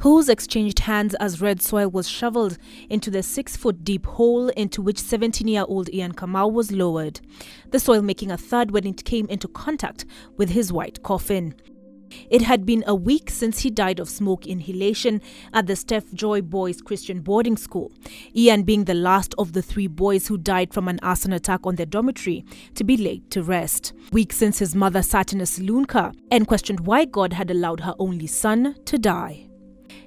whose exchanged hands as red soil was shoveled into the 6-foot-deep hole into which 17-year-old Ian Kamau was lowered, the soil making a thud when it came into contact with his white coffin. It had been a week since he died of smoke inhalation at the Stephjoy Boys Christian Boarding School, Ian being the last of the 3 boys who died from an arson attack on their dormitory to be laid to rest. Weeks since his mother sat in a saloon car and questioned why God had allowed her only son to die.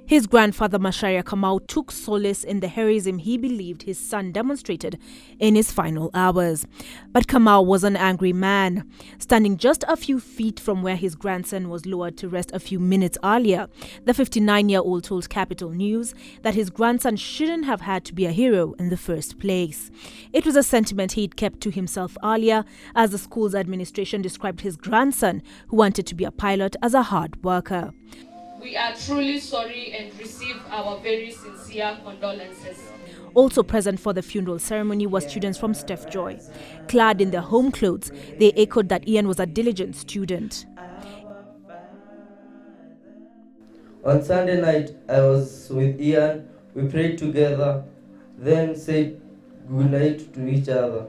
His grandfather Ian Kamau took solace in the heroism he believed his son demonstrated in his final hours. But Kamau was an angry man. Standing just a few feet from where his grandson was lowered to rest a few minutes earlier, the 59-year-old told Capital News that his grandson shouldn't have had to be a hero in the first place. It was a sentiment he'd kept to himself earlier, as the school's administration described his grandson, who wanted to be a pilot, as a hard worker. We are truly sorry and receive our very sincere condolences. Also present for the funeral ceremony were students from Stephjoy. Clad in their home clothes, they echoed that Ian was a diligent student. On Sunday night, I was with Ian. We prayed together, then said good night to each other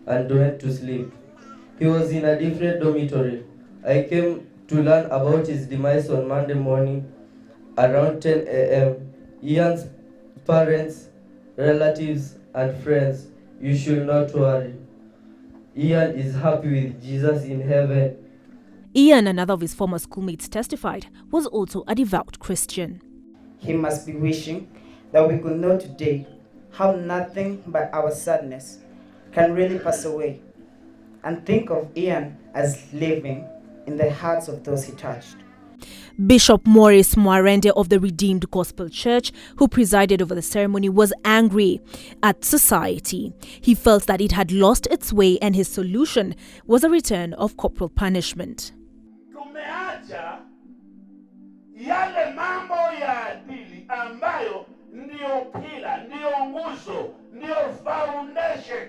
and went to sleep. He was in a different dormitory. I came to learn about his demise on Monday morning around 10 a.m. Ian's parents, relatives, and friends, you should not worry. Ian is happy with Jesus in heaven. Ian, another of his former schoolmates, testified, was also a devout Christian. He must be wishing that we could know today how nothing but our sadness can really pass away, and think of Ian as living in the hearts of those he touched. Bishop Maurice Miranda of the Redeemed Gospel Church, who presided over the ceremony, was angry at society. He felt that it had lost its way and his solution was a return of corporal punishment. Tumeacha yale mambo ya adili ambayo ndio pila, ndio nguzo, ndio foundation.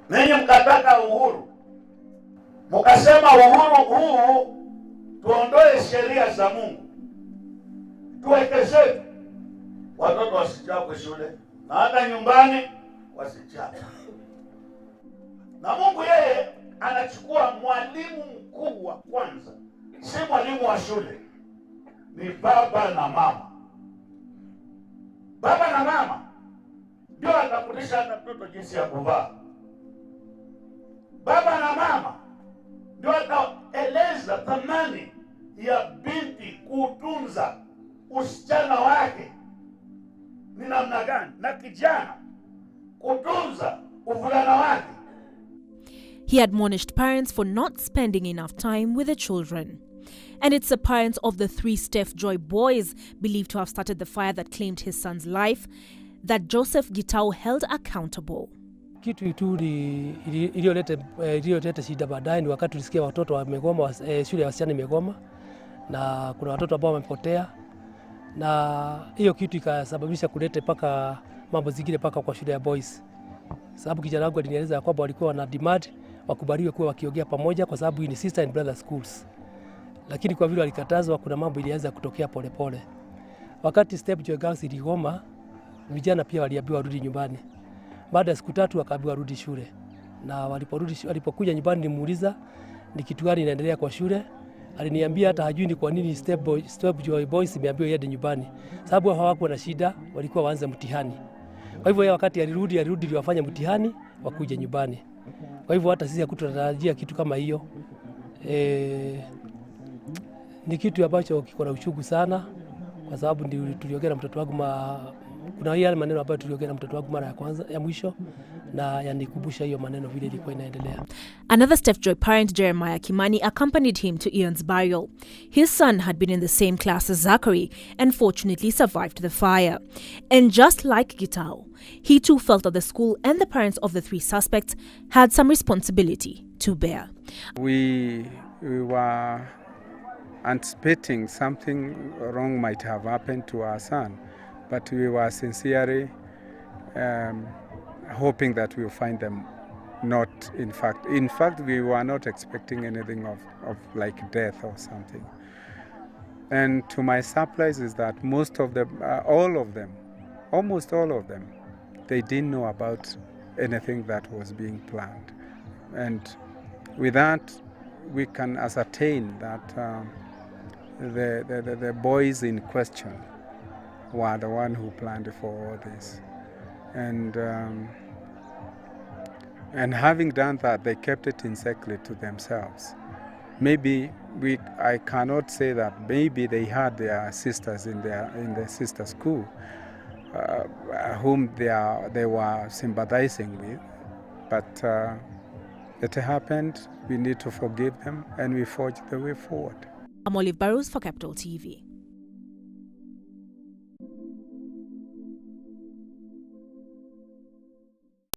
Nenye mkataka uhuru. Mukasema uhuru huu tuondoe sheria za Mungu. Tuwekeze watoto wasichapwe shule na hata nyumbani wasichapwe. Na Mungu yeye anachukua mwalimu mkuu wa kwanza. Si mwalimu wa shule. Ni baba na mama. Baba na mama ndio atafundisha hata mtoto jinsi ya kuvaa. Baba na mama ndio ataeleza thamani ya binti kutunza usichana wake ni namna gani, na kijana kutunza uvulana wake. He admonished parents for not spending enough time with the children. And it's the parents of the 3 Stephjoy boys believed to have started the fire that claimed his son's life that Joseph Gitau held accountable. Kitu tu iliyoleta shida baadaye ni wakati tulisikia watoto wamegoma, shule ya wasichana imegoma na kuna watoto ambao wamepotea, na hiyo kitu ikasababisha kulete paka mambo zingine paka kwa shule ya boys. Sababu kijana wangu alinieleza kwamba walikuwa na demand wakubaliwe kuwa wakiongea pamoja kwa sababu ni sister and brother schools. Lakini kwa vile walikatazwa, kuna mambo ilianza kutokea polepole. Wakati Stephjoy Girls iligoma, vijana pia waliambiwa warudi nyumbani. Baada ya siku 3 wakaambiwa warudi shule. Na walipokuja nyumbani nimuuliza ni kitu gani inaendelea kwa shule. Aliniambia hata hajui ni kwa nini Stephjoy Boys imeambiwa yende nyumbani. Sababu hawakuwa na shida, walikuwa waanze mtihani. Kwa hivyo wakati alirudi liwafanya mtihani wakuje nyumbani. Kwa hivyo hata sisi hakutarajia kitu kama hiyo. Ni kitu ambacho kiko na uchungu sana kwa sababu tuliongea na mtoto wangu kuna yale maneno ambayo tuliongea na mtoto wangu mara ya kwanza ya mwisho na yanikumbusha hiyo maneno vile ilikuwa inaendelea. Another Stephjoy parent, Jeremiah Kimani, accompanied him to Ian's burial. His son had been in the same class as Zachary and fortunately survived the fire. And just like Gitau, he too felt that the school and the parents of the 3 suspects had some responsibility to bear. We were anticipating something wrong might have happened to our son, but we were sincerely hoping that we'll find them not, in fact we were not expecting anything of like death or something. And to my surprise is that most of them, all of them, almost all of them, they didn't know about anything that was being planned. And with that, we can ascertain that the boys in question were the one who planned for all this. And having done that, they kept it in secret to themselves. Maybe I cannot say that maybe they had their sisters in their sister school, whom they were sympathizing with, but it happened. We need to forgive them, and we forge the way forward. I'm Olive Burrows for Capital TV.